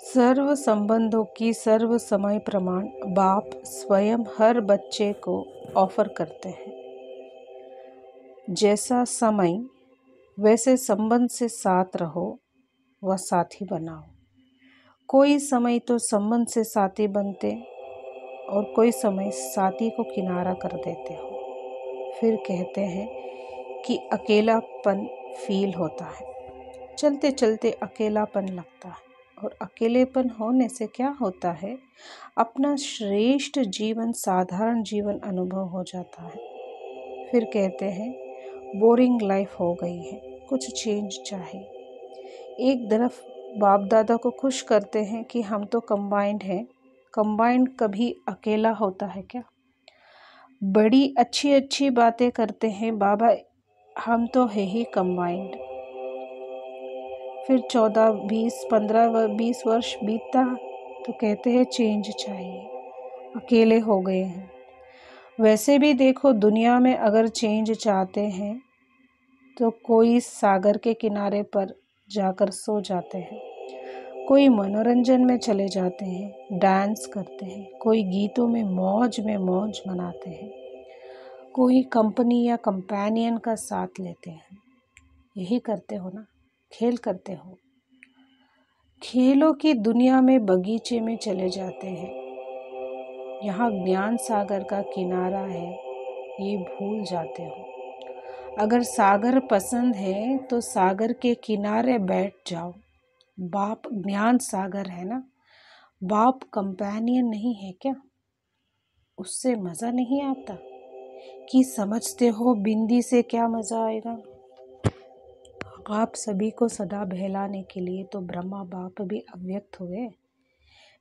सर्व संबंधों की सर्व समय प्रमाण बाप स्वयं हर बच्चे को ऑफर करते हैं। जैसा समय वैसे संबंध से साथ रहो व साथी बनाओ। कोई समय तो संबंध से साथी बनते और कोई समय साथी को किनारा कर देते हो। फिर कहते हैं कि अकेलापन फील होता है, चलते चलते अकेलापन लगता है। और अकेलेपन होने से क्या होता है, अपना श्रेष्ठ जीवन साधारण जीवन अनुभव हो जाता है। फिर कहते हैं बोरिंग लाइफ हो गई है, कुछ चेंज चाहिए। एक तरफ बाप दादा को खुश करते हैं कि हम तो कंबाइंड हैं। कंबाइंड कभी अकेला होता है क्या? बड़ी अच्छी अच्छी बातें करते हैं बाबा, हम तो है ही कंबाइंड। फिर 14, 20, 15, 20 वर्ष बीतता तो कहते हैं चेंज चाहिए, अकेले हो गए हैं। वैसे भी देखो, दुनिया में अगर चेंज चाहते हैं तो कोई सागर के किनारे पर जाकर सो जाते हैं, कोई मनोरंजन में चले जाते हैं, डांस करते हैं, कोई गीतों में मौज मनाते हैं, कोई कंपनी या कंपेनियन का साथ लेते हैं। यही करते हो ना, खेल करते हो। खेलों की दुनिया में बगीचे में चले जाते हैं। यहाँ ज्ञान सागर का किनारा है, ये भूल जाते हो। अगर सागर पसंद है तो सागर के किनारे बैठ जाओ। बाप ज्ञान सागर है ना, बाप कंपेनियन नहीं है क्या? उससे मज़ा नहीं आता कि समझते हो बिंदी से क्या मज़ा आएगा? आप सभी को सदा बहलाने के लिए तो ब्रह्मा बाप भी अव्यक्त हुए,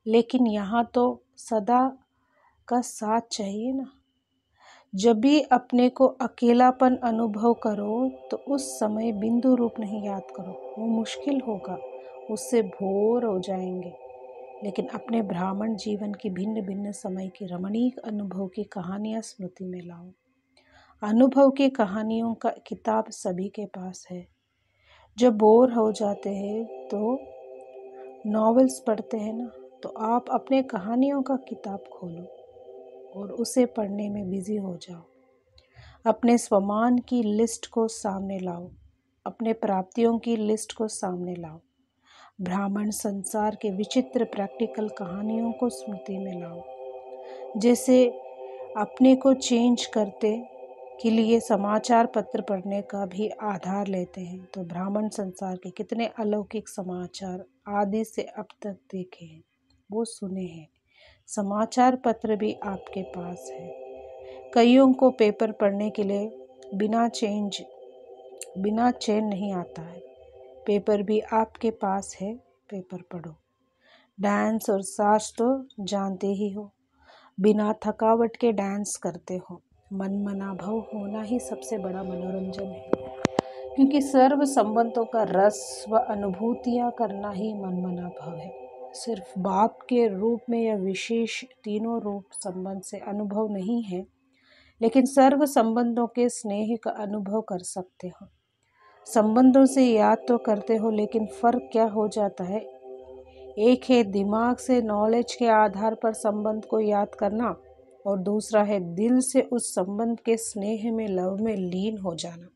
लेकिन यहाँ तो सदा का साथ चाहिए ना। जब भी अपने को अकेलापन अनुभव करो तो उस समय बिंदु रूप नहीं याद करो, वो मुश्किल होगा, उससे भोर हो जाएंगे। लेकिन अपने ब्राह्मण जीवन की भिन्न भिन्न समय की रमणीक अनुभव की कहानियाँ स्मृति में लाओ। अनुभव की कहानियों का किताब सभी के पास है। जब बोर हो जाते हैं तो नॉवेल्स पढ़ते हैं ना, तो आप अपने कहानियों का किताब खोलो और उसे पढ़ने में बिजी हो जाओ। अपने स्वमान की लिस्ट को सामने लाओ, अपने प्राप्तियों की लिस्ट को सामने लाओ। ब्राह्मण संसार के विचित्र प्रैक्टिकल कहानियों को स्मृति में लाओ। जैसे अपने को चेंज करते के लिए समाचार पत्र पढ़ने का भी आधार लेते हैं, तो ब्राह्मण संसार के कितने अलौकिक समाचार आदि से अब तक देखे हैं, वो सुने हैं। समाचार पत्र भी आपके पास है। कईयों को पेपर पढ़ने के लिए बिना चैन नहीं आता है। पेपर भी आपके पास है, पेपर पढ़ो। डांस और साज तो जानते ही हो, बिना थकावट के डांस करते हो। मनमना भाव होना ही सबसे बड़ा मनोरंजन है, क्योंकि सर्व संबंधों का रस व अनुभूतियाँ करना ही मनमना भाव है। सिर्फ बाप के रूप में यह विशेष तीनों रूप संबंध से अनुभव नहीं है, लेकिन सर्व संबंधों के स्नेह का अनुभव कर सकते हो। संबंधों से याद तो करते हो, लेकिन फर्क क्या हो जाता है? एक है दिमाग से नॉलेज के आधार पर संबंध को याद करना, और दूसरा है दिल से उस संबंध के स्नेह में लव में लीन हो जाना।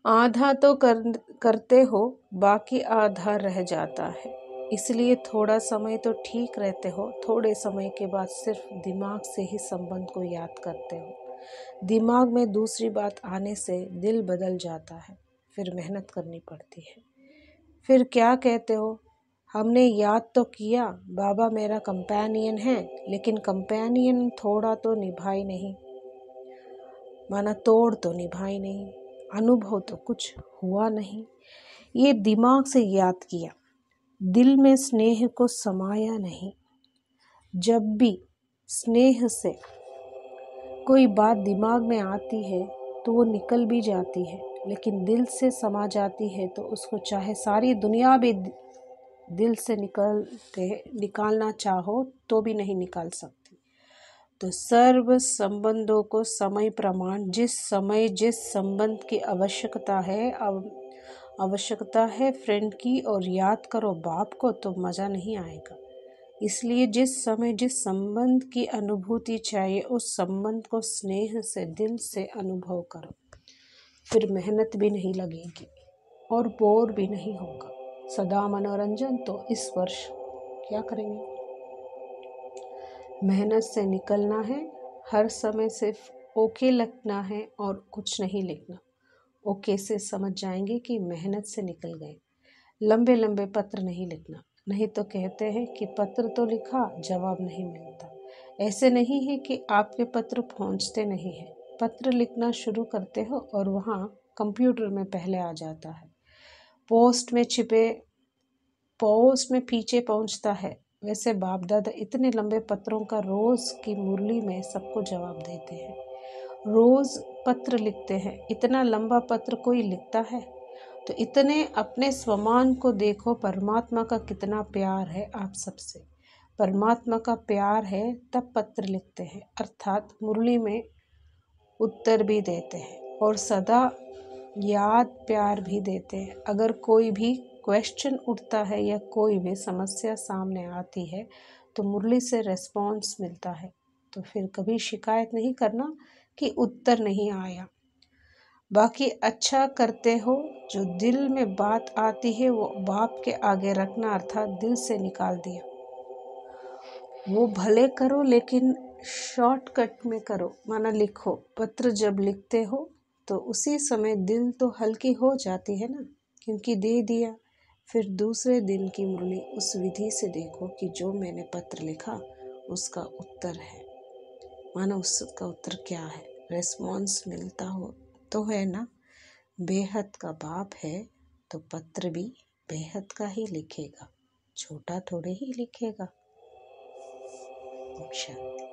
आधा तो करते हो, बाकी आधा रह जाता है। इसलिए थोड़ा समय तो ठीक रहते हो, थोड़े समय के बाद सिर्फ दिमाग से ही संबंध को याद करते हो। दिमाग में दूसरी बात आने से दिल बदल जाता है, फिर मेहनत करनी पड़ती है। फिर क्या कहते हो, हमने याद तो किया बाबा मेरा कंपेनियन है, लेकिन कंपेनियन थोड़ा तो निभाई नहीं, माना तोड़ तो निभाई नहीं, अनुभव तो कुछ हुआ नहीं। ये दिमाग से याद किया, दिल में स्नेह को समाया नहीं। जब भी स्नेह से कोई बात दिमाग में आती है तो वो निकल भी जाती है, लेकिन दिल से समा जाती है तो उसको चाहे सारी दुनिया भी दिल से निकालना चाहो तो भी नहीं निकाल सकती। तो सर्व संबंधों को समय प्रमाण, जिस समय जिस संबंध की आवश्यकता है, अब आवश्यकता है फ्रेंड की और याद करो बाप को तो मज़ा नहीं आएगा। इसलिए जिस समय जिस संबंध की अनुभूति चाहिए उस संबंध को स्नेह से दिल से अनुभव करो। फिर मेहनत भी नहीं लगेगी और बोर भी नहीं होगा। सदा मनोरंजन। तो इस वर्ष क्या करेंगे? मेहनत से निकलना है। हर समय सिर्फ ओके लिखना है और कुछ नहीं लिखना। ओके से समझ जाएंगे कि मेहनत से निकल गए। लंबे लंबे पत्र नहीं लिखना, नहीं तो कहते हैं कि पत्र तो लिखा जवाब नहीं मिलता। ऐसे नहीं है कि आपके पत्र पहुंचते नहीं हैं। पत्र लिखना शुरू करते हो और वहाँ कंप्यूटर में पहले आ जाता है। पोस्ट में पीछे पहुंचता है। वैसे बाप दादा इतने लंबे पत्रों का रोज की मुरली में सबको जवाब देते हैं। रोज पत्र लिखते हैं। इतना लंबा पत्र कोई लिखता है? तो इतने अपने स्वमान को देखो। परमात्मा का कितना प्यार है आप सबसे। परमात्मा का प्यार है तब पत्र लिखते हैं, अर्थात मुरली में उत्तर भी देते हैं और सदा याद प्यार भी देते हैं। अगर कोई भी क्वेश्चन उठता है या कोई भी समस्या सामने आती है तो मुरली से रेस्पॉन्स मिलता है। तो फिर कभी शिकायत नहीं करना कि उत्तर नहीं आया। बाकी अच्छा करते हो। जो दिल में बात आती है वो बाप के आगे रखना, अर्थात दिल से निकाल दिया। वो भले करो लेकिन शॉर्टकट में करो। माना लिखो, पत्र जब लिखते हो तो उसी समय दिल तो हल्की हो जाती है ना, क्योंकि दे दिया। फिर दूसरे दिन की मुरली उस विधि से देखो कि जो मैंने पत्र लिखा उसका उत्तर है। माना उसका उत्तर क्या है, रेस्पॉन्स मिलता हो तो है ना। बेहद का बाप है तो पत्र भी बेहद का ही लिखेगा, छोटा थोड़े ही लिखेगा। शांति।